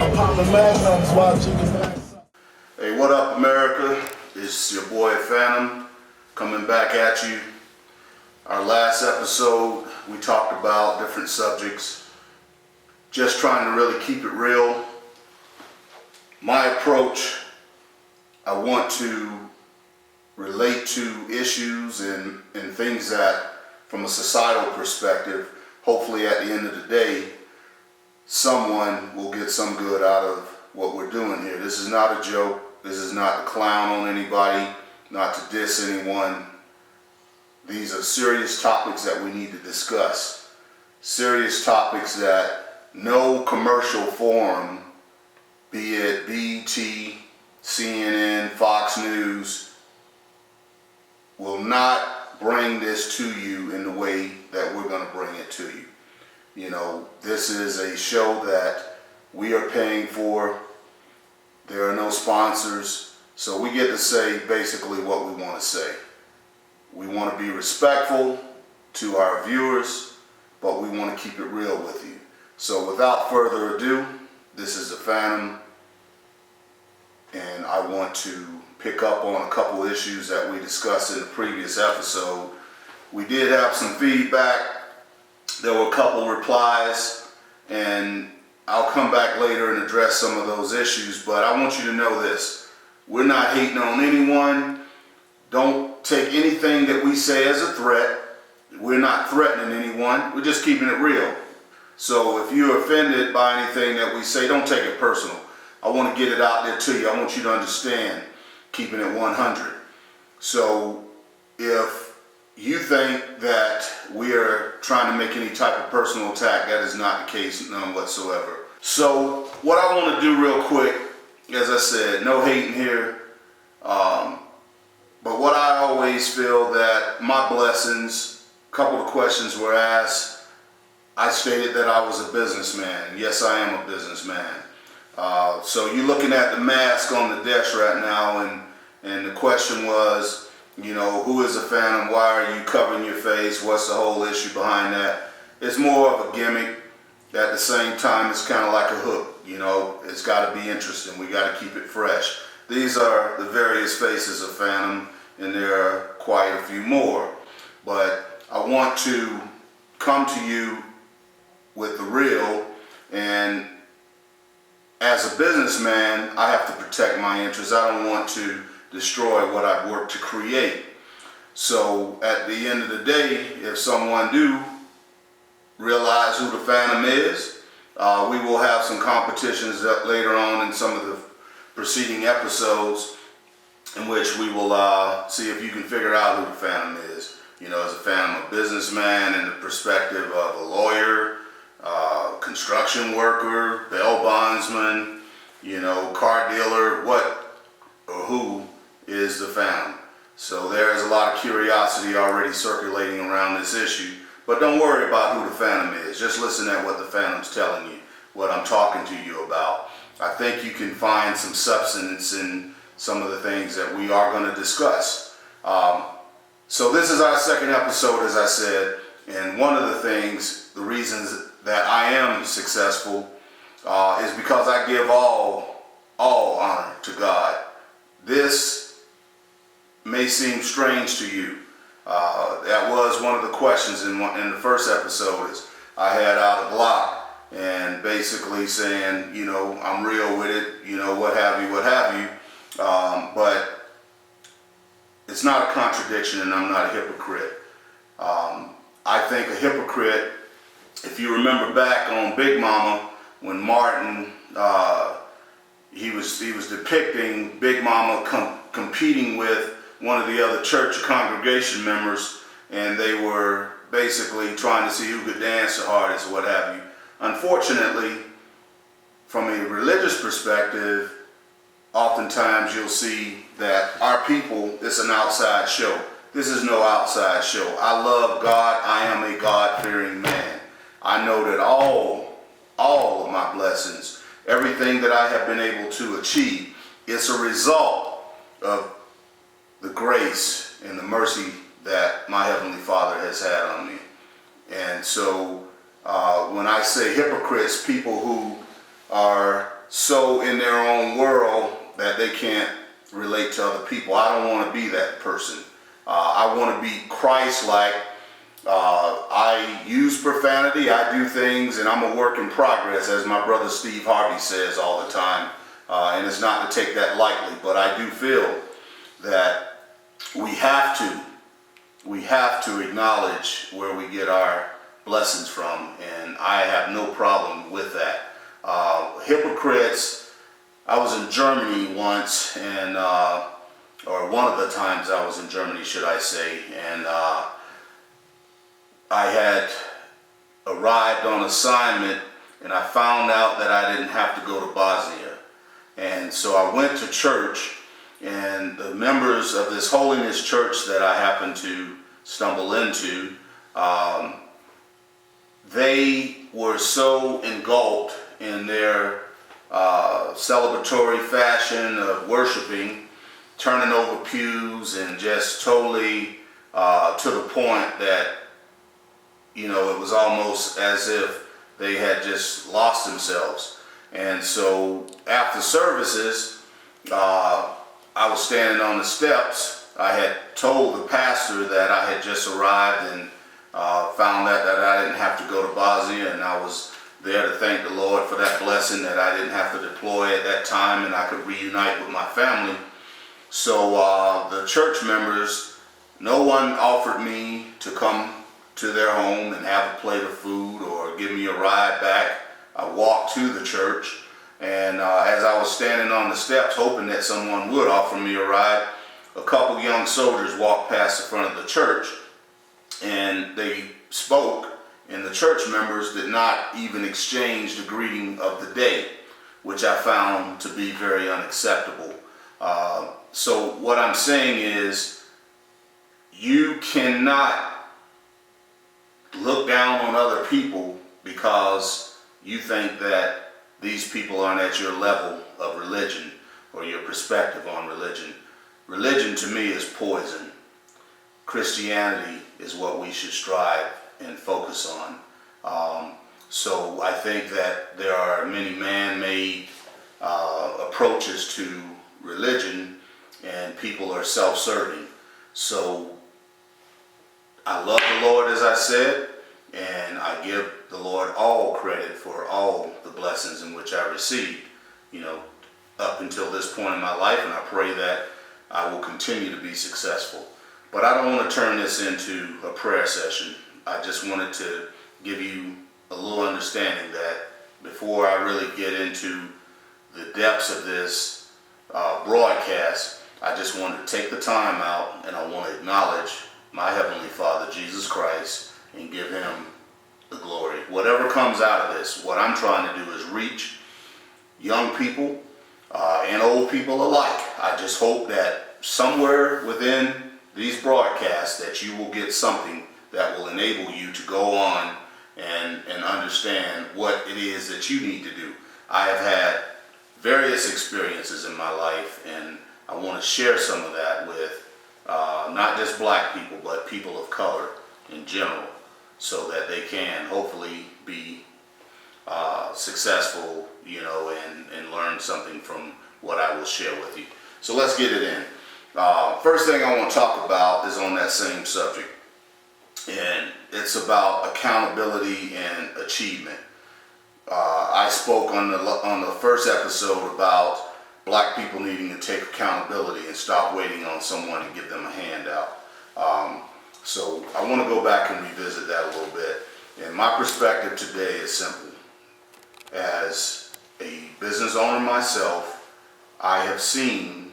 Hey, what up, America? It's your boy Phantom coming back at you. Our last episode, we talked about different subjects, just trying to really keep it real. My approach, I want to relate to issues and things that, from a societal perspective, hopefully at the end of the day, someone will get some good out of what we're doing here. This is not a joke. This is not to clown on anybody, not to diss anyone. These are serious topics that we need to discuss. Serious topics that no commercial forum, be it BET, CNN, Fox News, will not bring this to you in the way that we're going to bring it to you. You know, this is a show that we are paying for. There are no sponsors, so we get to say basically what we want to say. We want to be respectful to our viewers, but we want to keep it real with you. So without further ado, this is the Phantom, and I want to pick up on a couple issues that we discussed in the previous episode. We did have some feedback. There were a couple replies, and I'll come back later and address some of those issues, but I want you to know this. We're not hating on anyone. Don't take anything that we say as a threat. We're not threatening anyone. We're just keeping it real. So if you're offended by anything that we say, don't take it personal. I want to get it out there to you. I want you to understand, keeping it 100. So if you think that we are trying to make any type of personal attack, that is not the case, none whatsoever. So what I want to do real quick, as I said, no hating here, but what I always feel that my blessings, a couple of questions were asked. I stated that I was a businessman. Yes, I am a businessman. So you're looking at the mask on the desk right now, and the question was, you know, who is a Phantom? Why are you covering your face? What's the whole issue behind that? It's more of a gimmick. At the same time, it's kind of like a hook. You know, it's got to be interesting. We got to keep it fresh. These are the various faces of Phantom, and there are quite a few more. But I want to come to you with the real, and as a businessman, I have to protect my interests. I don't want to destroy what I've worked to create. So at the end of the day, if someone do realize who the Phantom is, we will have some competitions later on in some of the preceding episodes in which we will see if you can figure out who the Phantom is. You know, is a Phantom a businessman in the perspective of a lawyer, construction worker, bail bondsman, you know, car dealer, what or who is the Phantom? So there is a lot of curiosity already circulating around this issue, but don't worry about who the Phantom is. Just listen at what the Phantom's telling you, what I'm talking to you about. I think you can find some substance in some of the things that we are going to discuss. So this is our second episode, as I said, and one of the things, the reasons that I am successful is because I give all honor to God. This may seem strange to you. That was one of the questions in the first episode. Is I had out a block and basically saying, you know, I'm real with it, you know, what have you. But it's not a contradiction, and I'm not a hypocrite. I think a hypocrite, if you remember back on Big Mama, when Martin, he was depicting Big Mama competing with one of the other church congregation members, and they were basically trying to see who could dance the hardest, what have you. Unfortunately, from a religious perspective, oftentimes you'll see that our people, it's an outside show. This is no outside show. I love God. I am a God-fearing man. I know that all of my blessings, everything that I have been able to achieve, it's a result of the grace and the mercy that my Heavenly Father has had on me. And so when I say hypocrites, people who are so in their own world that they can't relate to other people. I don't want to be that person. I want to be Christ-like. I use profanity, I do things, and I'm a work in progress, as my brother Steve Harvey says all the time. And it's not to take that lightly, but I do feel that we have to acknowledge where we get our blessings from, and I have no problem with that. Hypocrites, I was in Germany once, and or one of the times I was in Germany, should I say, and I had arrived on assignment, and I found out that I didn't have to go to Bosnia. And so I went to church, and the members of this holiness church that I happened to stumble into, they were so engulfed in their celebratory fashion of worshiping, turning over pews, and just totally to the point that, you know, it was almost as if they had just lost themselves. And so after services, I was standing on the steps. I had told the pastor that I had just arrived and found out that I didn't have to go to Bosnia, and I was there to thank the Lord for that blessing, that I didn't have to deploy at that time and I could reunite with my family. So the church members, no one offered me to come to their home and have a plate of food or give me a ride back. I walked to the church, and as I was standing on the steps hoping that someone would offer me a ride, a couple young soldiers walked past the front of the church, and they spoke, and the church members did not even exchange the greeting of the day, which I found to be very unacceptable. So what I'm saying is, you cannot look down on other people because you think that these people aren't at your level of religion or your perspective on religion. Religion to me is poison. Christianity is what we should strive and focus on. So I think that there are many man-made approaches to religion, and people are self-serving. So I love the Lord, as I said, and I give the Lord all credit for all the blessings in which I received, you know, up until this point in my life, and I pray that I will continue to be successful. But I don't want to turn this into a prayer session. I just wanted to give you a little understanding that before I really get into the depths of this broadcast, I just wanted to take the time out, and I want to acknowledge my Heavenly Father, Jesus Christ, and give Him the glory. Whatever comes out of this, what I'm trying to do is reach young people and old people alike. I just hope that somewhere within these broadcasts that you will get something that will enable you to go on and understand what it is that you need to do. I have had various experiences in my life, and I want to share some of that with not just black people, but people of color in general, so that they can hopefully be successful, you know, and learn something from what I will share with you. So let's get it in. First thing I want to talk about is on that same subject, and it's about accountability and achievement. I spoke on the first episode about black people needing to take accountability and stop waiting on someone to give them a handout. So I want to go back and revisit that a little bit. And my perspective today is simple. As a business owner myself, I have seen